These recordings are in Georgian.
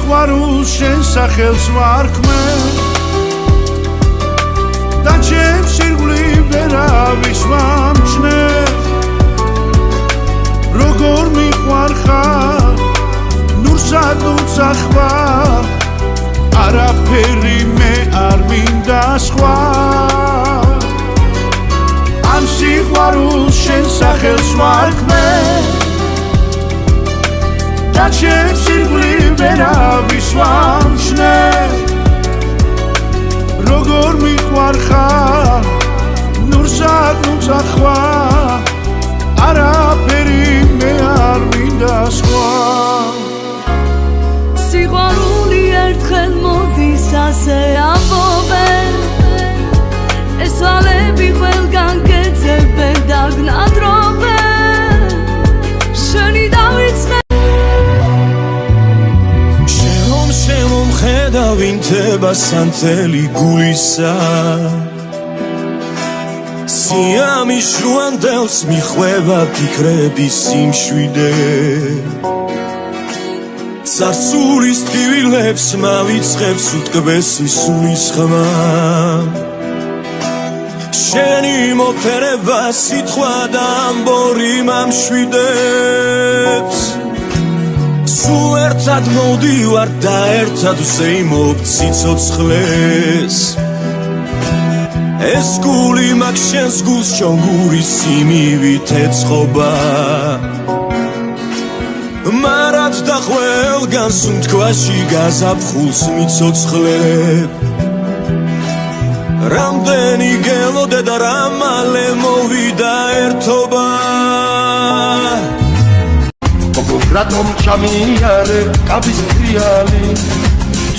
სიყვარულს შენ სახელს ვარქმე და ჩემს ირგვლივ ვერავის ვამჩნე როგორ მიყვარხარ ნურსად ნუცა ხარ არაფერი მე არ მინდა სხვა ამ სიყვარულს შენ სახელს ვარქმე და ჩემს ირგვლივ ვერავის ვამჩნე როგორ მიყვარხარ ნურსად ნუცა ხარ არაფერი მე არ მინდა სხვა სიყვარული ერთხელ მოდის ასე ამბობენ ეს თვალები ყველგან გეძებენ და გნადრობენ შენი დავიწყე შემომხედავ ინთებას ანთელი გულისა სიამის ჟუანდელს მიხვევა ფიქრების სიმშვიდე წარსულის ტკივილებს მავიწყებს უტკბესი სულის ხმა შენი მოფერება სიტყვა და ამბორი მამშვიდებს სულ ერთად მოვდივარ და ერთად ვზეიმობ ციცოცხლეს ეს გული მაგ შენს გულს ჩონგურის სიმივით ეწყობა მარად და ყველგან სუნთქვაში გაზაფხულს მიცოცხლებ რამდენი გელოდე და რა მალე მოვიდა ერთობა რატომ ჩამიარე კაბის ფრიალი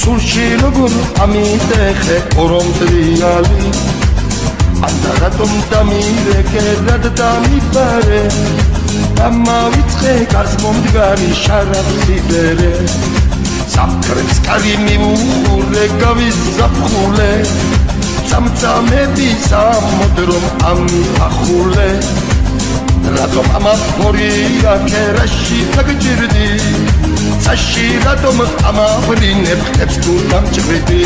სულში როგორ ამიტეხე ორომტრიალი ანდა რატომ დამირეკე რად დამიფარე ამავიწყე კარს მომდგარი შარაფსიბერე საფქრებს კარი მიუღურე გავის ზაფხულე წამწამების ამოდრომ ამიფახულე რატომ ამაფორია ქერაში დაგჭირდი წაში რატომ ამავრინებ ხებს თუ დამჭრიდი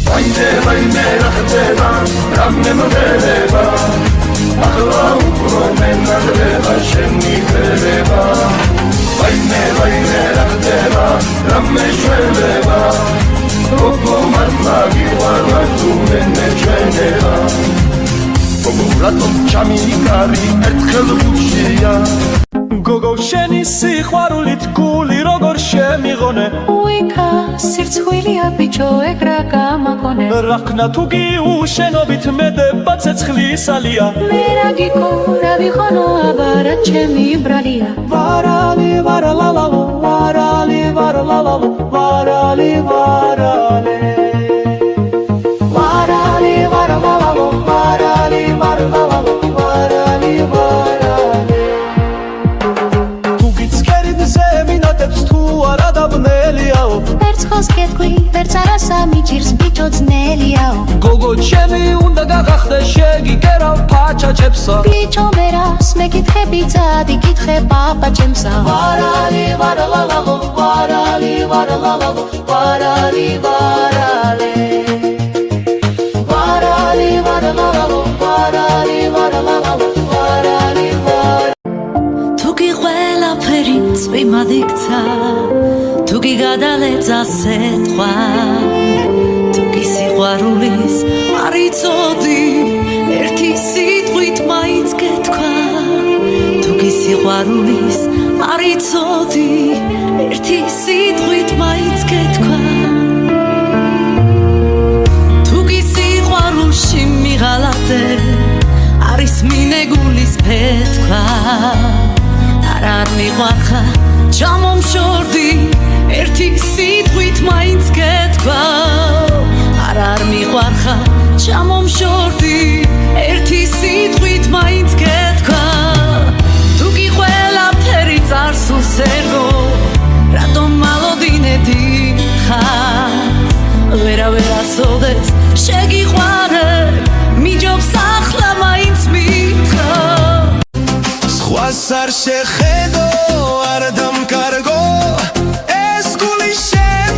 ვაიმე რა ხდება რამე მოდელება ახლა უფრო მენადრება შენი ფერება ვაიმე რა ხდება რამე შველება როგორ მართლა თუ მე ჩვენება რატომ ჩამიგარი ერთხელ გულშია გოგო შენი სიყვარულით გული როგორ შემიღონე უიქა სირცხვილია ბიჭო ეგ რა გამაგონე რა ხნა თუ გიუშენობით მედება ცეცხლის ალია მე რა გიქო რა ვიხონო აბარა ჩემი ბრალია ვარალი ვარალალალო ვარალი ვარალალალო ვარალი ვარალი ვარალი ვარალალალო ვარალი ვარალალალო ვარალი ვარალი თუ გიცხერით ზემინატებს თუ არა დაბნელიაო ერთხელს კეთქვი ვერც არასა მიჭირს ბიჭო ძნელიაო გოგო ჩემი უნდა გაღახდე შეგიკერავ ფაჩაჩებსა ბიჭო მერას მეკითხები წადი კითხე პაპაჩემსა ვარალი ვარალალალო ვარალი ვარალალალო ვარალი ვარალი ვარალი ვარალალალო ვარალი ვარალალალო ვარალი ვარალი თუ კი ყველაფერი წვიმად იქცა თუ კი გადალეცა სეთქვა თუ კი სიყვარულის არ იცოდი ერთი სიტყვით მაინც გეთქვა თუ კი სიყვარულის არ იცოდი ერთი სიტყვით მაინც გეთქვა თუ კი სიყვარულში მიღალატე არის მინეგულის ფეთქვა არ მიყვარხარ ჩამომშორდი ერთი სიტყვით მაინც გეთქვა არ მიყვარხარ ჩამომშორდი ერთი სიტყვით მაინც გეთქვა თუ კი ყველაფერი წარსულს ერგო რატომ მალოდინე დიხარ ვერასოდეს შეგიყვარე მიჯობს ახლა მაინც მითხრა სხვას არ შეხედო არ დამკარგო ეს გული შენ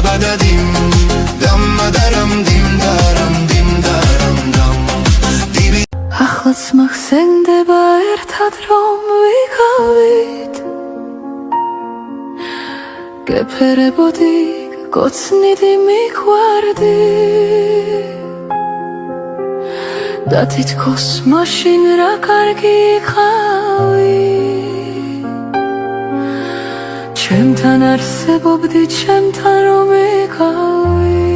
დაბადაdim დამადარამ დინდარამ დინდარამ დამ ახლაც მახსენდება ერთად რომ ვიყავით გეფერებოდი გოცნიდი მიყვარდი და თითქოს მაშინ რა კარგი იყავი ჩემთან არსებობდი ჩემთან რომ იყავი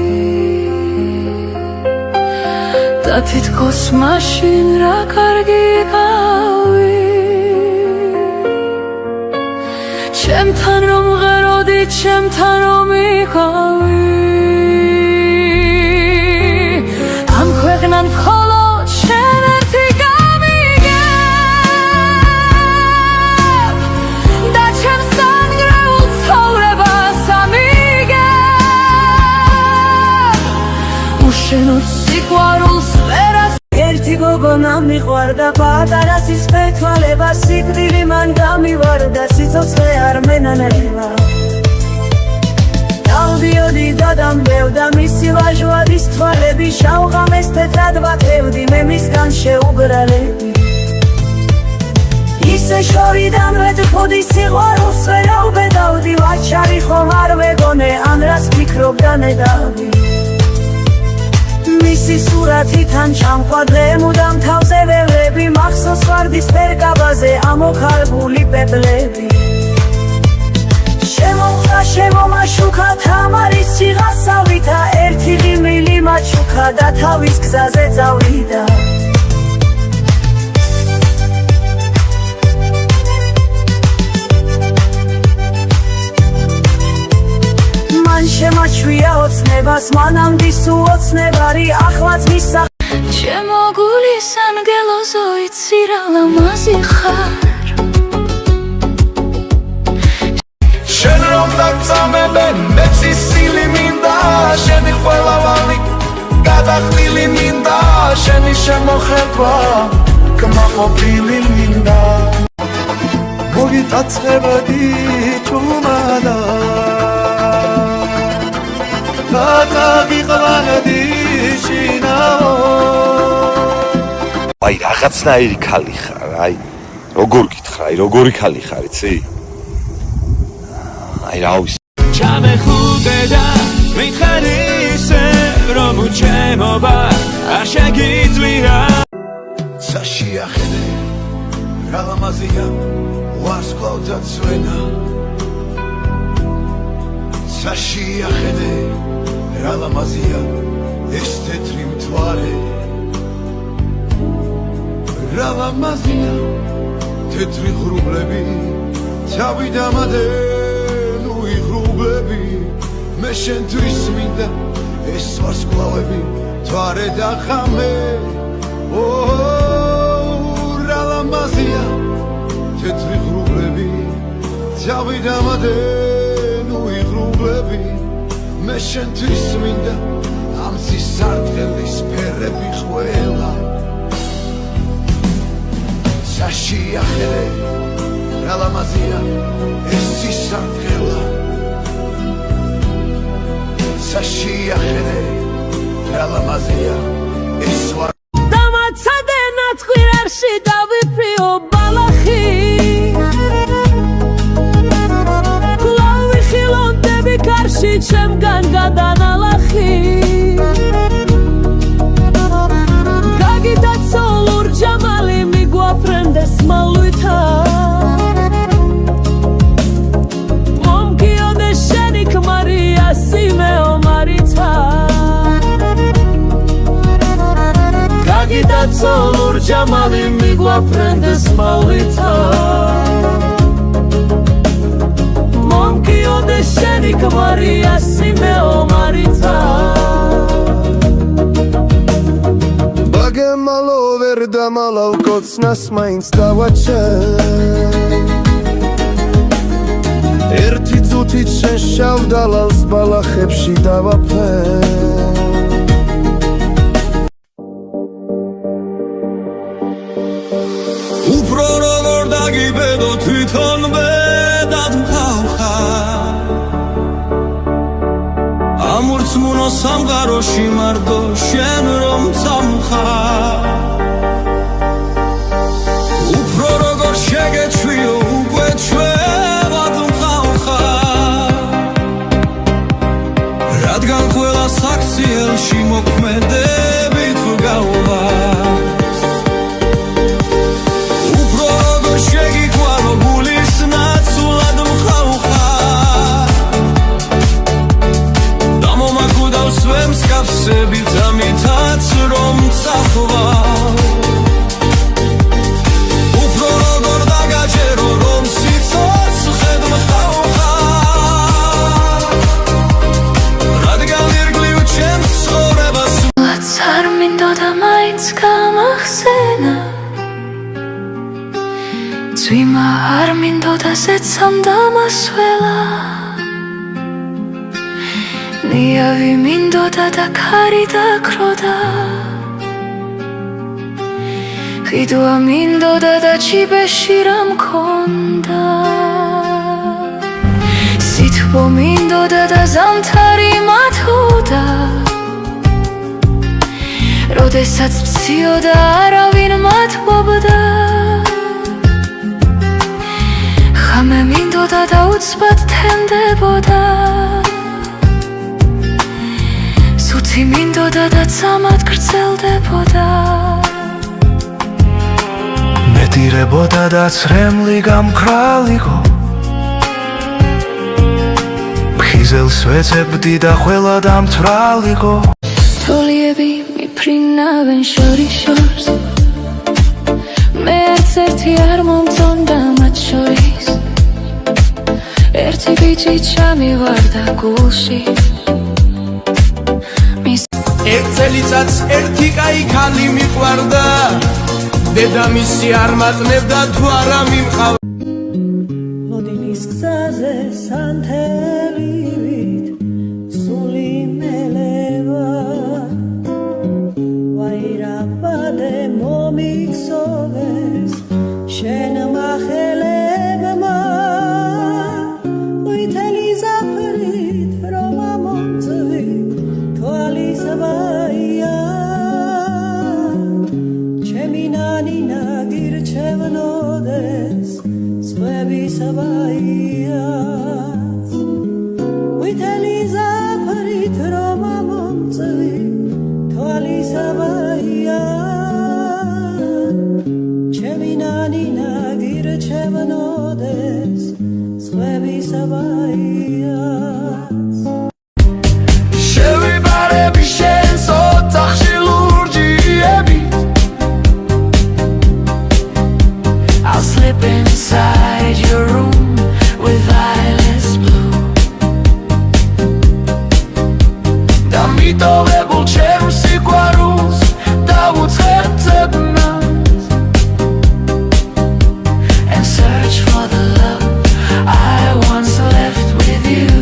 და თითქოს მაშინ რა კარგი იყავი ჩემთან რომ ღეროდი ჩემთან რომ იყავი ამ ქვეყნან მხოლოდ შენ ერთი გამიგებ და ჩემს დანგრეულ ცხოვრებას ამიგებ უშენოდ სიყვარულს ვერას ერთი გოგონა მიყვარდა პატარა სისხლთვალება სიკვდილი მან გამივარდა სიცოცხლე არ მენანებლა დავდიოდი და დამბევდა მისი ვაჟვადის თვალები შავღამეს თეთრად ვათევდი მე მისგან შეუბრალები ისე შორიდან ვეთხოვდი სიყვარულს ვერავბედავდი ვაჩარი ხომ არ ვეგონე ან რას ფიქრობდა ნედავდი მისი სურათიდან ჩამყვადრე მუდამ თავზე ველები მახსოვს ვარდის ფერკაბაზე ამოქარგული პეპლები შემომაშუქა თამარის სიღასავითა ერთი ღიმილი მაჩუქა და თავის გზაზე წავიდა მან შემაჩვია ოცნებას მანამდე სუოცნებარი ახლაც მისა ჩემო გულის ანგელო ზოიცი რა ლამაზი ხარ შენ რომ დაგწამებენ მეცი სილი მინდა შენი ყველავანი გადახდილი მინდა შენი შემოხება კმაყოფილი მინდა მოგიტაცხებოდი თუმადა გადაგიყვანდი შინაო აი რაღაცნაირი ქალი ხარ აი როგორ გითხრა აი როგორი ქალი ხარ იცი აი რავის ჩამეხუტე და მიხარი ისე რომ უჩემობა არ შეგიძლია საშიახედე რა ლამაზია ვარსკვლავთა წვენა საშიახედე რა ლამაზია ეს თეთრი მთვარე რა ლამაზია თეთრი ღრუბლები თავი დამადენ უიღრუბლები მე შენთვის მინდა ეს ვარსკვლავები მთვარე და ხამე რა ლამაზია თეთრი ღრუბლები თავი დამადენ უიღრუბლები მე შენთვის მინდა ამ სისარტყელის ფერები ყველა საშიახედე რა ლამაზია ეს სისარტყელა საშიახედე რა ლამაზია ეს დამაცადე ნაცხვირარში დავიფრიო ბალახი კარში ჩემგან გადანალახი გაგიდაცო ლურჯამალი მიგვაფრენდეს მალვითა მომგიოდე შენი ქმარია სიმეო მარიცა გაგიდაცო ლურჯამალი მიგვაფრენდეს მალვითა მომგიოდე შენი ქმარია სიმეო მარიცა ბაგემალო ვერ დამალავ კოცნას მაინც დავაჩე ერთი წუთით შენ შავ დალალს ბალახებში დავაფე უფრო როგორ დაგიბედო თვითონვე უბანო სამყაროში მარტო შენ რომ წამხარ უფრო როგორ შეგეჩვიო უკვე ჩვევად მყავხარ რადგან ყველა საქციელში მოქმედებით ვგავარ უფრო როგორ შეგიყვანო გულის ნაცვლად მყავხარ დამომაკვდავს ვემსკაფსებით ამითაც რომ წახვარ უფრო როგორ დაგაჯერო რომ სიცოცხლედ მყავხარ რადგან ირგლივ ჩემს ცხოვრებას არ მინდოდა მაინც გამახსენა ძვიმა არ მინდოდა ზეცამ დამასველა ნიავი მინდოდა და ქარი დაქროდა ხიდვა მინდოდა და ჩიბეში რა მქონდა სითბო მინდოდა და ზამთარი მათოდა როდესაც მციოდა არავინ მათბობდა ხამე მინდოდა და უცბად თენდებოდა სუცი მინდოდა და ცამად გრძელდებოდა მეტირებოდა და ცრემლი გამქრალიყო ფხიზელს ვეცებდი და ყველა დამთვრალიყო თოლიები მიფრინავენ შორის შორს მე არც ერთი არ მომწონდა მათ შორის ერთი ბიჭი ჩამივარდა გულში ერთ წელიწადს ერთი კაი ქალი მიყვარდა დედამისი არ მატნევდა თუ არა მიმყავ მოდინის გზაზე სანთელივით სული მელევა ვაირაბადე მომიქსოვეს შენ მახელებმა ვითელი ზაფრით რომ ამომწვი თვალის ვაია ჩემი ნანინა გირჩევნოდეს სხვების ვაიაც ვითელი ზაფრით რომ ამომწვი თვალის ვაია ჩემი ნანინა გირჩევნოდეს სხვების ვაიაც შევიბარები შენს ოთახში ლურჯიებით I'll slip inside your room with violets blue და მიტოვებულ ჩემს სიყვარულს დავუწყებ მას and search for the love I once left with you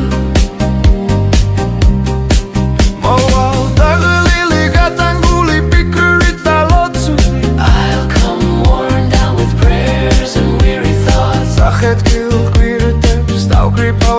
მოვალ დაღლილი გატანგული ფიქრით და ლოცვით I'll come worn down with prayers and weary thoughts სახეთქილ კვირტებს დავკრიფავ